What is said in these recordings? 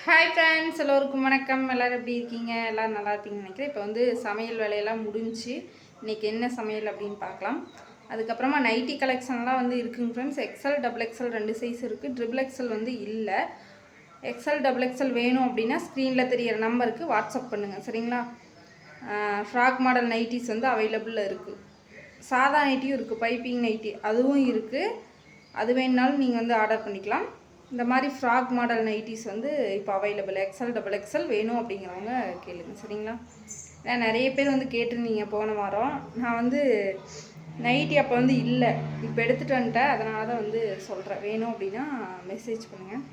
Hi friends, எல்லோருக்கும் வணக்கம். எல்லோரும் எப்படி இருக்கீங்க? எல்லோரும் நல்லா இருப்பீங்கன்னு நினைக்கிறேன். இப்போ வந்து சமையல் வேலையெல்லாம் முடிஞ்சு இன்றைக்கி என்ன சமையல் அப்படின்னு பார்க்கலாம். அதுக்கப்புறமா நைட்டி கலெக்ஷன்லாம் வந்து இருக்குங்க friends. XL double XL 2 size இருக்குது. ட்ரிபிள் எக்ஸல் வந்து இல்லை. எக்ஸல் டபுள் எக்ஸல் வேணும் அப்படின்னா ஸ்க்ரீனில் தெரியிற நம்பருக்கு வாட்ஸ்அப் பண்ணுங்கள், சரிங்களா? ஃப்ராக் மாடல் நைட்டிஸ் வந்து அவைலபிளில் இருக்குது. சாதா நைட்டியும் இருக்குது, பைப்பிங் நைட்டி அதுவும் இருக்குது. அது வேணுனாலும் நீங்கள் வந்து ஆர்டர் பண்ணிக்கலாம். இந்த மாதிரி ஃப்ராக் மாடல் நைட்டிஸ் வந்து இப்போ அவைலபிள். எக்ஸல் டபுள் எக்ஸல் வேணும் அப்படிங்கிறவங்க கேளுங்க, சரிங்களா? ஏன்னா நிறைய பேர் வந்து கேட்டிருந்தீங்க போன வாரம். நான் வந்து நைட்டி அப்போ வந்து இல்லை, இப்போ எடுத்துகிட்டு வந்துட்டேன். அதனால தான் வந்து சொல்கிறேன். வேணும் அப்படின்னா மெசேஜ் பண்ணுங்கள்.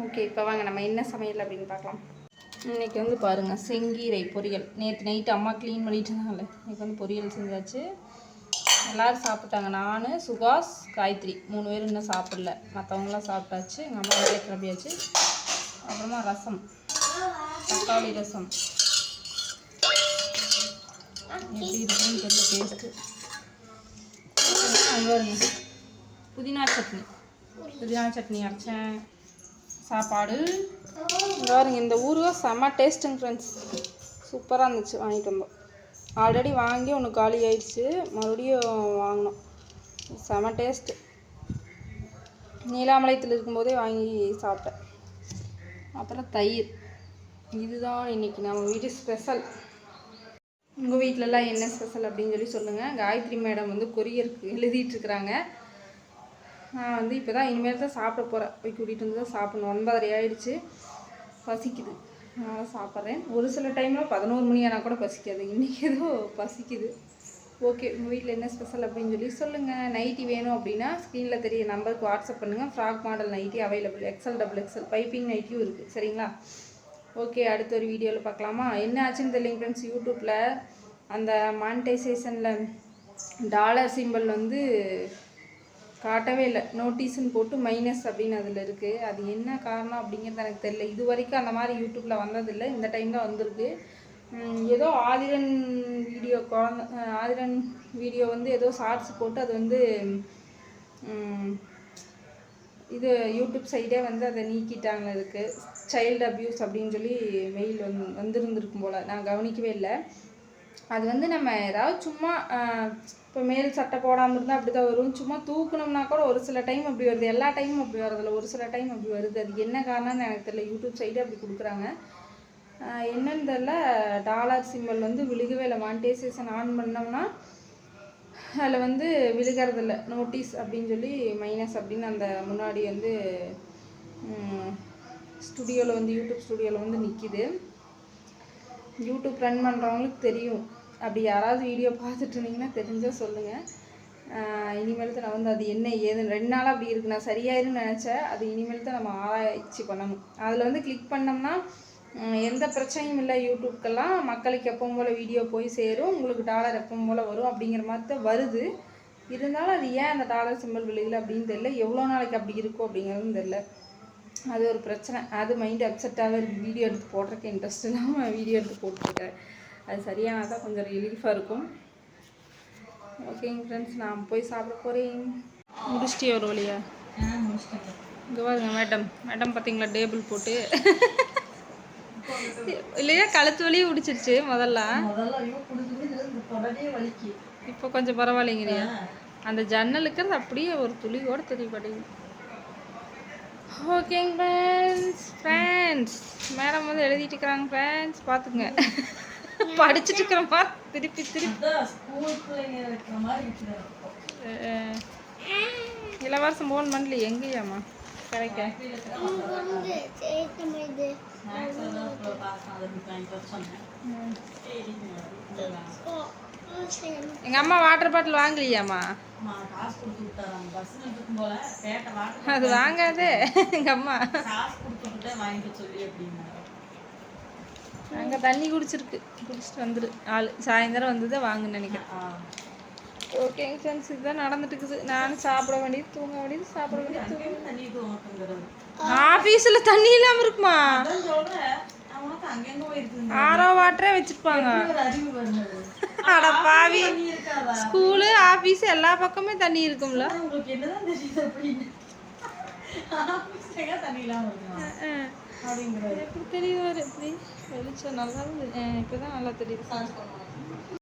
ஓகே, இப்போ வாங்க நம்ம என்ன சமையல் அப்படின்னு பார்க்கலாம். இன்றைக்கி வந்து பாருங்கள், செங்கீரை பொரியல். நேற்று நைட்டு அம்மா க்ளீன் பண்ணிட்டு இருந்தாங்களே, இன்றைக்கி வந்து பொரியல் செஞ்சாச்சு. எல்லோரும் சாப்பிட்டாங்க. நான், சுகாஸ், காயத்ரி 3 பேர் இன்னும் சாப்பிடல. மற்றவங்களாம் சாப்பிட்டாச்சு. எங்கள் அம்மா வேலை கிளம்பியாச்சு. அப்புறமா ரசம், தக்காளி ரசம். எப்படி இருக்குன்னு தெரியல டேஸ்ட்டு. வருங்க புதினா சட்னி அரைச்சேன். சாப்பாடு பாருங்க. இந்த ஊறுகாய் செம்ம டேஸ்ட்டுங்க ஃப்ரெண்ட்ஸ். சூப்பராக இருந்துச்சு. வாங்கிட்டு வந்தோம். ஆல்ரெடி வாங்கி ஒன்று காலி ஆயிடுச்சு, மறுபடியும் வாங்கினோம். செம டேஸ்ட்டு. நீலாமலையத்தில் இருக்கும்போதே வாங்கி சாப்பிட்டேன். அப்புறம் தயிர். இதுதான் இன்றைக்கி நம்ம வீட்டு ஸ்பெஷல். உங்கள் வீட்டிலலாம் என்ன ஸ்பெஷல் அப்படின்னு சொல்லி சொல்லுங்கள். காயத்ரி மேடம் வந்து கொரியருக்கு எழுதிட்டுருக்குறாங்க. நான் வந்து இப்போ தான் இனிமேல் தான் சாப்பிட போகிறேன். போய் கூட்டிகிட்டு வந்து தான் சாப்பிட்ணும். 9:30 ஆகிடுச்சு. பசிக்குது, அதனால் சாப்பிட்றேன். ஒரு சில டைமில் 11 மணி ஆனால் கூட பசிக்காது. இன்றைக்கி ஏதோ பசிக்குது. ஓகே, உங்கள் வீட்டில் என்ன ஸ்பெஷல் அப்படின்னு சொல்லி சொல்லுங்கள். நைட்டி வேணும் அப்படின்னா ஸ்க்ரீனில் தெரிய நம்பருக்கு வாட்ஸ்அப் பண்ணுங்கள். Frock model nighty available. XL double XL piping நைட்டியும் இருக்குது, சரிங்களா? ஓகே, அடுத்த ஒரு வீடியோவில் பார்க்கலாமா? என்ன ஆச்சுன்னு தெரியலைங்க ஃப்ரெண்ட்ஸ். யூடியூப்பில் அந்த மானிட்டைசேஷனில் டாலர் சிம்பிள் வந்து காட்டவே இல்லை. நோட்டீஸ்ன்னு போட்டு மைனஸ் அப்படின்னு அதில் இருக்குது. அது என்ன காரணம் அப்படிங்கிறது எனக்கு தெரியல. இது வரைக்கும் அந்த மாதிரி யூடியூப்பில் வந்ததில்லை. இந்த டைம் தான் வந்திருக்கு. ஏதோ ஆதிரன் வீடியோ வந்து ஏதோ ஷார்ட்ஸ் போட்டு அது வந்து இது யூடியூப் சைடே வந்து அதை நீக்கிட்டாங்க. அதுக்கு சைல்டு அப்யூஸ் அப்படின்னு சொல்லி மெயில் வந்துருந்துருக்கும் போல். நான் கவனிக்கவே இல்லை. அது வந்து நம்ம ஏதாவது சும்மா இப்போ மேல் சட்டை போடாமல் இருந்தால் அப்படி தான் வரும். சும்மா தூக்கணும்னா கூட ஒரு சில டைம் அப்படி வருது. எல்லா டைமும் அப்படி வரதில்ல, ஒரு சில டைம் அப்படி வருது. அது என்ன காரணம்னு எனக்கு தெரியல. யூடியூப் சைடு அப்படி கொடுக்குறாங்க. என்னன்னு தெரில. டாலர் சிம்பிள் வந்து விழுகவே இல்லை. மானிட்டைசேஷன் ஆன் பண்ணோம்னா அதில் வந்து விழுகிறதில்ல. நோட்டீஸ் அப்படின்னு சொல்லி மைனஸ் அப்படின்னு அந்த முன்னாடி வந்து ஸ்டுடியோவில் வந்து யூடியூப் ஸ்டுடியோவில் வந்து நிற்கிது. யூடியூப் ரன் பண்ணுறவங்களுக்கு தெரியும். அப்படி யாராவது வீடியோ பார்த்துட்டு இருந்தீங்கன்னா தெரிஞ்சால் சொல்லுங்கள். இனிமேல் தான் நான் வந்து அது என்ன ஏதுன்னு 2 நாளாக அப்படி இருக்குது. நான் சரியாயிருன்னு நினச்சேன். அது இனிமேல் தான் நம்ம ஆராய்ச்சி பண்ணணும். அதில் வந்து கிளிக் பண்ணோம்னா எந்த பிரச்சனையும் இல்லை. யூடியூப்க்கெல்லாம் மக்களுக்கு எப்பவும் போல் வீடியோ போய் சேரும், உங்களுக்கு டாலர் எப்பவும் போல் வரும் அப்படிங்கிற மாதிரி தான் வருது. இருந்தாலும் அது ஏன் அந்த டாலர் சிம்பிள் விழுகலை அப்படின்னு தெரியல. எவ்வளோ நாளைக்கு அப்படி இருக்கும் அப்படிங்கிறதும் தெரியல. அது ஒரு பிரச்சனை. அது மைண்டு அப்செட்டாகவே இருக்குது. வீடியோ எடுத்து போடுறதுக்கு இன்ட்ரெஸ்ட் இல்லாமல் வீடியோ எடுத்து போட்டுருக்கேன். அது சரியானா தான் கொஞ்சம் ரிலீஃபாக இருக்கும். ஓகேங்க ஃப்ரெண்ட்ஸ், நான் போய் சாப்பிட போகிறேன். முடிச்சிட்டே ஒரு வழியா? இங்கே பாருங்க மேடம் பார்த்தீங்களா, டேபிள் போட்டு இல்லையா கழுத்து வலியும் முடிச்சிருச்சு. முதல்ல இப்போ கொஞ்சம் பரவாயில்லைங்கிறியா? அந்த ஜன்னலுக்கு அப்படியே ஒரு துளி கூட தெரியப்படையுது. ஓகேங்க ஃப்ரெண்ட்ஸ், மேடம் வந்து எழுதிட்டு இருக்கிறாங்க ஃப்ரெண்ட்ஸ், பார்த்துங்க. படிச்சுட்டு இருக்கிறோமா திருப்பி இலவசம் 3 மந்த்லி எங்கேயாம்மா கிடைக்க? எங்கள் அம்மா வாட்டர் பாட்டில் வாங்கலையாம்மா? அது வாங்காதே எங்கள் அம்மா. அங்கே தண்ணி குடிச்சிட்டு வந்துடு. சாயந்தரம் வந்தது வாங்குன்னு நினைக்கிறேன். ஓகேங்க ஃப்ரெண்ட்ஸ், இதுதான் நடந்துட்டு இருக்குது. நானும் சாப்பிட வேண்டியது, தூங்க வேண்டியது, சாப்பிட வேண்டியது. ஆஃபீஸில் தண்ணி இல்லாமல் இருக்குமா? ஆரோ வாட்டரே வச்சுருப்பாங்க. அட பாவி, ஸ்கூலு ஆஃபீஸு எல்லா பக்கமே தண்ணி இருக்கும்ல. அப்படிங்கிறாரு. எப்படி தெரியுவார் எப்படி வெளிச்சம் நல்லா இருந்து இப்போ தான் நல்லா தெரியுது.